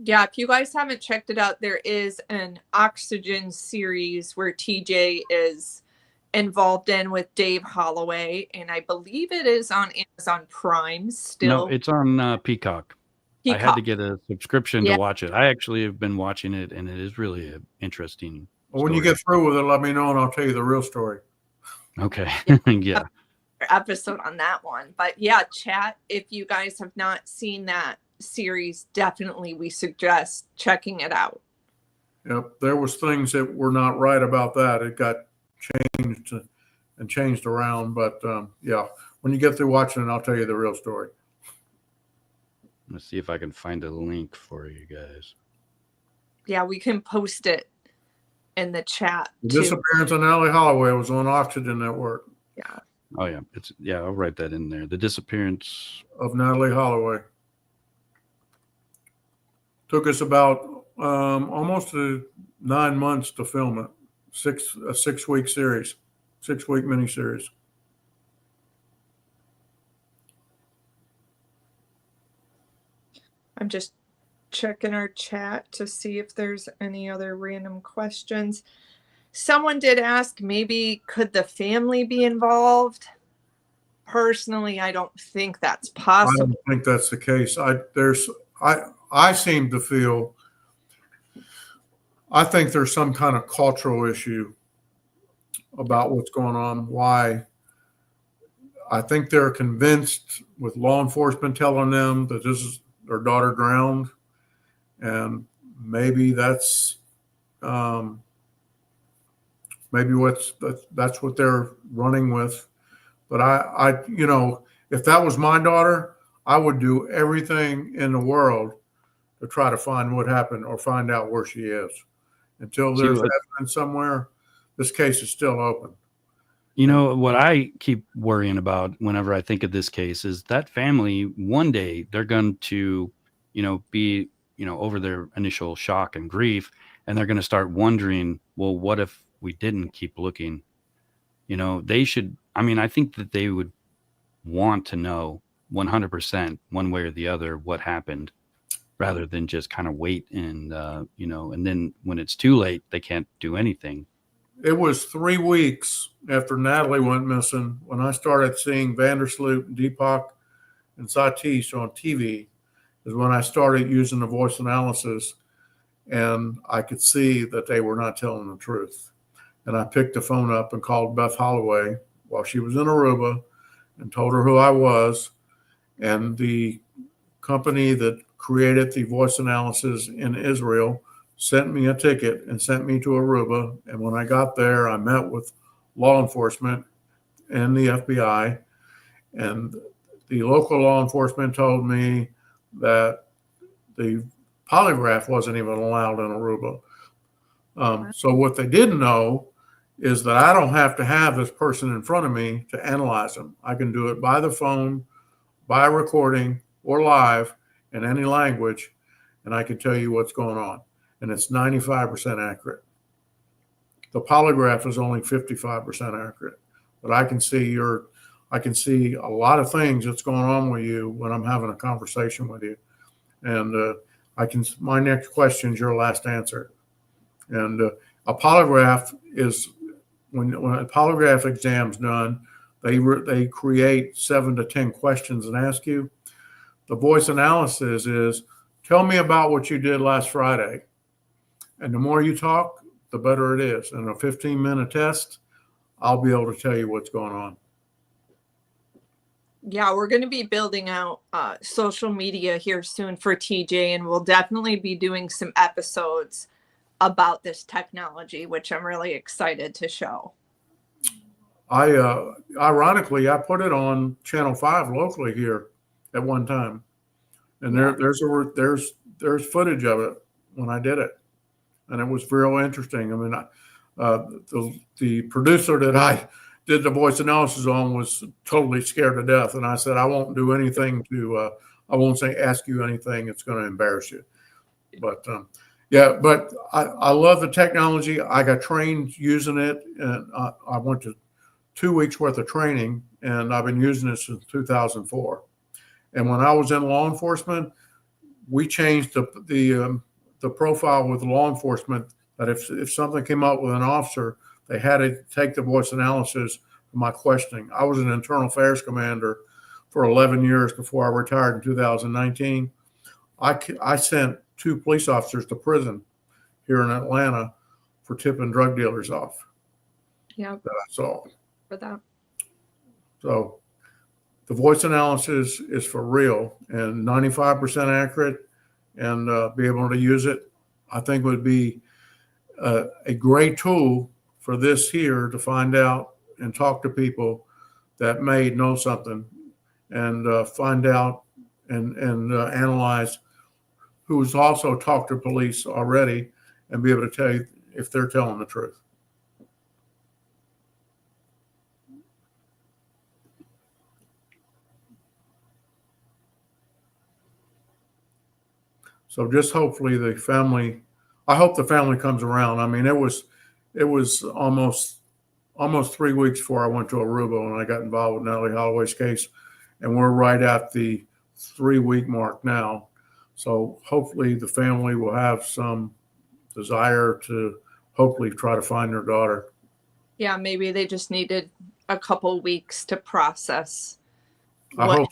Yeah, if you guys haven't checked it out, there is an Oxygen series where TJ is involved in with Dave Holloway, and I believe it is on Amazon Prime still. No, it's on Peacock. I had to get a subscription to watch it. I actually have been watching it, and it is really an interesting Well, when you get through with it, let me know, and I'll tell you the real story. Okay. Yeah. Episode on that one. But yeah, chat, if you guys have not seen that series, definitely we suggest checking it out. Yep. There was things that were not right about that. It got changed around. But yeah, when you get through watching it, I'll tell you the real story. Let's see if I can find a link for you guys. Yeah, we can post it in the chat. The Disappearance of Natalee Holloway was on Oxygen Network. Yeah. Oh yeah. I'll write that in there. The Disappearance of Natalee Holloway. Took us about almost 9 months to film it. A 6-week series, 6-week miniseries. I'm just checking our chat to see if there's any other random questions. Someone did ask, maybe could the family be involved? Personally, I don't think that's possible. I don't think that's the case. I seem to feel, I think there's some kind of cultural issue about what's going on. Why? I think they're convinced with law enforcement telling them that this is their daughter drowned, and maybe that's Maybe that's what they're running with. But I, if that was my daughter, I would do everything in the world to try to find what happened or find out where she is. Until there's evidence somewhere, this case is still open. What I keep worrying about whenever I think of this case is that family, one day they're going to, be, over their initial shock and grief, and they're going to start wondering, well, what if we didn't keep looking? They should, I think that they would want to know 100% one way or the other what happened, rather than just kind of wait and, and then when it's too late, they can't do anything. It was 3 weeks after Natalee went missing when I started seeing Vandersloot, Deepak, and Satish on TV, is when I started using the voice analysis, and I could see that they were not telling the truth. And I picked the phone up and called Beth Holloway while she was in Aruba and told her who I was. And the company that created the voice analysis in Israel sent me a ticket and sent me to Aruba. And when I got there, I met with law enforcement and the FBI. And the local law enforcement told me that the polygraph wasn't even allowed in Aruba. So what they didn't know is that I don't have to have this person in front of me to analyze them. I can do it by the phone, by recording, or live in any language, and I can tell you what's going on. And it's 95% accurate. The polygraph is only 55% accurate, but I can see a lot of things that's going on with you when I'm having a conversation with you. And my next question is your last answer. And a polygraph is, when a polygraph exam's done, they create 7 to 10 questions and ask you. The voice analysis is, tell me about what you did last Friday. And the more you talk, the better it is. In a 15-minute test, I'll be able to tell you what's going on. Yeah, we're going to be building out social media here soon for TJ, and we'll definitely be doing some episodes about this technology, which I'm really excited to show. Ironically, I put it on Channel 5 locally here at one time, and there's footage of it when I did it, and it was real interesting. I mean, the producer that I did the voice analysis on was totally scared to death, and I said, I won't do anything I won't ask you anything that's going to embarrass you. But but I love the technology. I got trained using it, and I went to 2 weeks worth of training, and I've been using it since 2004. And when I was in law enforcement, we changed the profile with law enforcement that if something came up with an officer, they had to take the voice analysis for my questioning. I was an internal affairs commander for 11 years before I retired in 2019. I sent 2 police officers to prison here in Atlanta for tipping drug dealers off. Yeah. That I saw. For that. So the voice analysis is for real and 95% accurate, and be able to use it, I think would be a great tool for this here to find out and talk to people that may know something, and find out and analyze who's also talked to police already and be able to tell you if they're telling the truth. So just hopefully I hope the family comes around. I mean, it was almost 3 weeks before I went to Aruba when I got involved with Natalee Holloway's case, and we're right at the 3-week mark now. So hopefully the family will have some desire to hopefully try to find their daughter. Yeah, maybe they just needed a couple weeks to process. I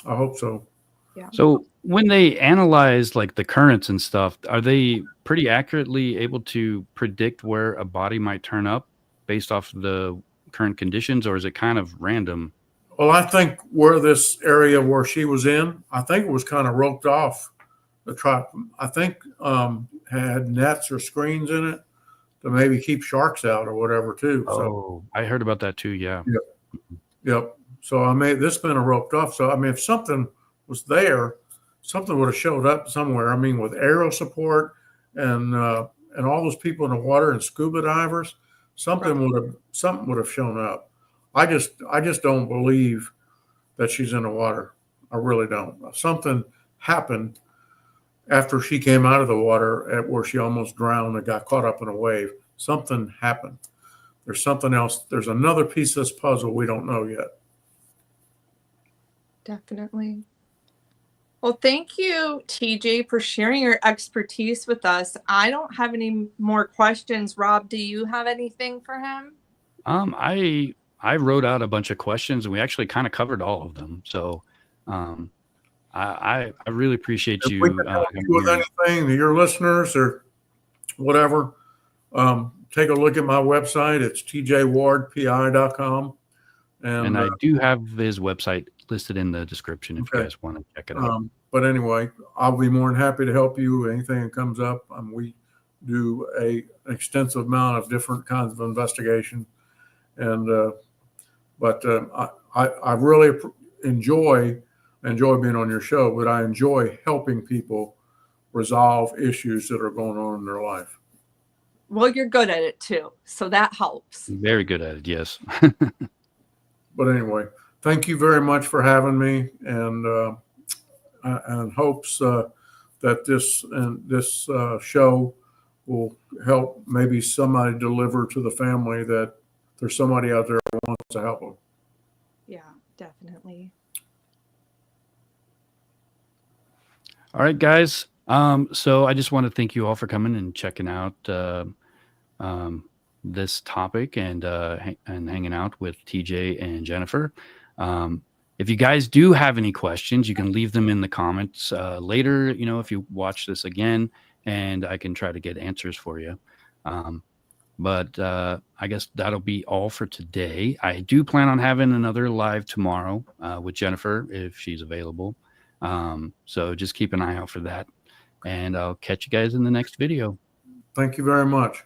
hope so. Yeah. So when they analyze like the currents and stuff, are they pretty accurately able to predict where a body might turn up based off the current conditions, or is it kind of random? Well, I think where this area where she was in, I think it was kind of roped off. I think had nets or screens in it to maybe keep sharks out or whatever too. Oh, I heard about that too. Yeah. Yep. So I mean, this been a roped off. So I mean, if something was there, something would have showed up somewhere. I mean, with aerial support and all those people in the water and scuba divers, something would have shown up. I just don't believe that she's in the water. I really don't. Something happened after she came out of the water at where she almost drowned and got caught up in a wave. Something happened. There's something else. There's another piece of this puzzle we don't know yet. Definitely. Well, thank you, TJ, for sharing your expertise with us. I don't have any more questions. Rob, do you have anything for him? I wrote out a bunch of questions, and we actually kind of covered all of them. So I really appreciate If you. we can help you with anything, to your listeners or whatever, take a look at my website. It's tjwardpi.com. And I do have his website listed in the description if you guys want to check it out. But anyway, I'll be more than happy to help you. Anything that comes up, we do an extensive amount of different kinds of investigation. And but I really enjoy being on your show, but I enjoy helping people resolve issues that are going on in their life. Well, you're good at it too, so that helps. Very good at it, yes. But anyway, thank you very much for having me, and hopes that this show will help maybe somebody deliver to the family that there's somebody out there who wants to help them. Yeah, definitely. All right, guys. So I just want to thank you all for coming and checking out this topic and hanging out with TJ and Jennifer. If you guys do have any questions, you can leave them in the comments later, if you watch this again, and I can try to get answers for you. But I guess that'll be all for today. I do plan on having another live tomorrow with Jennifer if she's available. So just keep an eye out for that. And I'll catch you guys in the next video. Thank you very much.